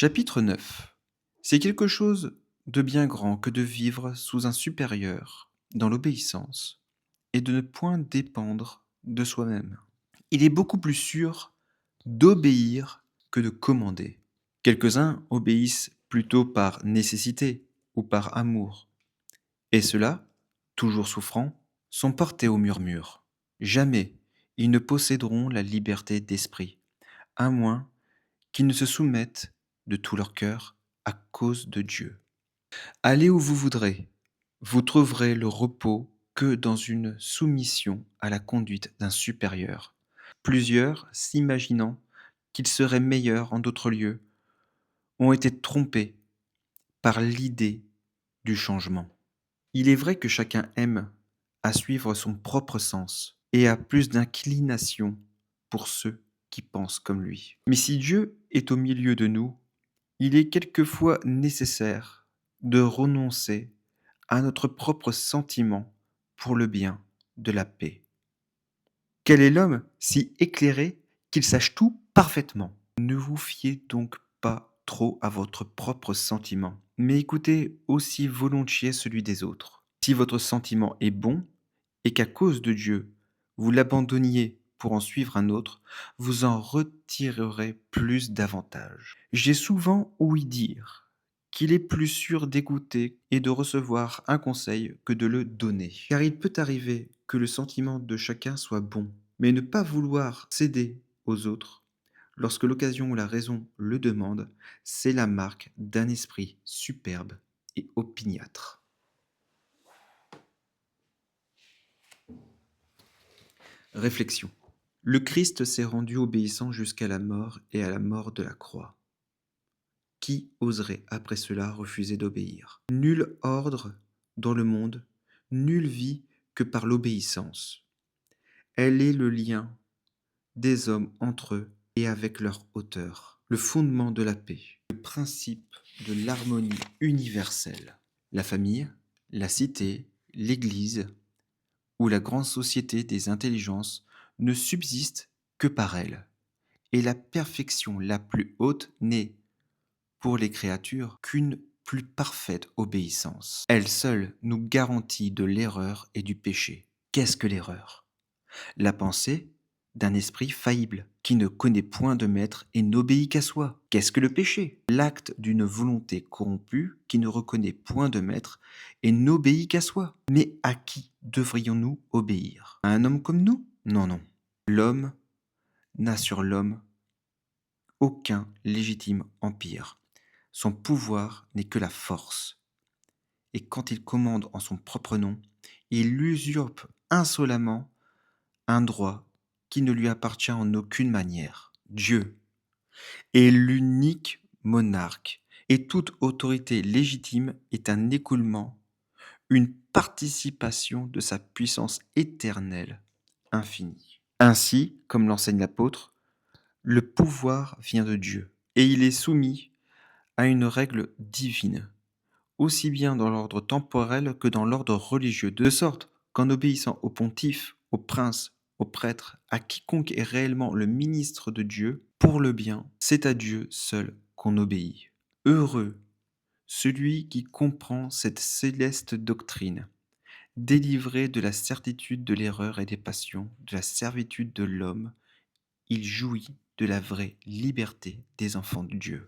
Chapitre 9. C'est quelque chose de bien grand que de vivre sous un supérieur, dans l'obéissance, et de ne point dépendre de soi-même. Il est beaucoup plus sûr d'obéir que de commander. Quelques-uns obéissent plutôt par nécessité ou par amour, et ceux-là, toujours souffrants, sont portés au murmure. Jamais ils ne posséderont la liberté d'esprit, à moins qu'ils ne se soumettent de tout leur cœur à cause de Dieu. Allez où vous voudrez, vous trouverez le repos que dans une soumission à la conduite d'un supérieur. Plusieurs, s'imaginant qu'ils seraient meilleurs en d'autres lieux, ont été trompés par l'idée du changement. Il est vrai que chacun aime à suivre son propre sens et a plus d'inclination pour ceux qui pensent comme lui. Mais si Dieu est au milieu de nous, il est quelquefois nécessaire de renoncer à notre propre sentiment pour le bien de la paix. Quel est l'homme si éclairé qu'il sache tout parfaitement? Ne vous fiez donc pas trop à votre propre sentiment, mais écoutez aussi volontiers celui des autres. Si votre sentiment est bon et qu'à cause de Dieu, vous l'abandonniez pour en suivre un autre, vous en retirerez plus d'avantages. J'ai souvent ouï dire qu'il est plus sûr d'écouter et de recevoir un conseil que de le donner. Car il peut arriver que le sentiment de chacun soit bon, mais ne pas vouloir céder aux autres, lorsque l'occasion ou la raison le demande, c'est la marque d'un esprit superbe et opiniâtre. Réflexion. Le Christ s'est rendu obéissant jusqu'à la mort et à la mort de la croix. Qui oserait après cela refuser d'obéir? Nul ordre dans le monde, nulle vie que par l'obéissance. Elle est le lien des hommes entre eux et avec leur auteur, le fondement de la paix, le principe de l'harmonie universelle. La famille, la cité, l'Église ou la grande société des intelligences ne subsistent que par elle, et la perfection la plus haute n'est, pour les créatures, qu'une plus parfaite obéissance. Elle seule nous garantit de l'erreur et du péché. Qu'est-ce que l'erreur? La pensée d'un esprit faillible, qui ne connaît point de maître et n'obéit qu'à soi. Qu'est-ce que le péché? L'acte d'une volonté corrompue qui ne reconnaît point de maître et n'obéit qu'à soi. Mais à qui devrions-nous obéir? À un homme comme nous? Non, non. L'homme n'a sur l'homme aucun légitime empire. Son pouvoir n'est que la force. Et quand il commande en son propre nom, il usurpe insolemment un droit qui ne lui appartient en aucune manière. Dieu est l'unique monarque et toute autorité légitime est un écoulement, une participation de sa puissance éternelle, infinie. Ainsi, comme l'enseigne l'apôtre, le pouvoir vient de Dieu et il est soumis à une règle divine, aussi bien dans l'ordre temporel que dans l'ordre religieux, de sorte qu'en obéissant au pontife, au prince, au prêtre, à quiconque est réellement le ministre de Dieu, pour le bien, c'est à Dieu seul qu'on obéit. Heureux celui qui comprend cette céleste doctrine, délivré de la certitude de l'erreur et des passions, de la servitude de l'homme, il jouit de la vraie liberté des enfants de Dieu.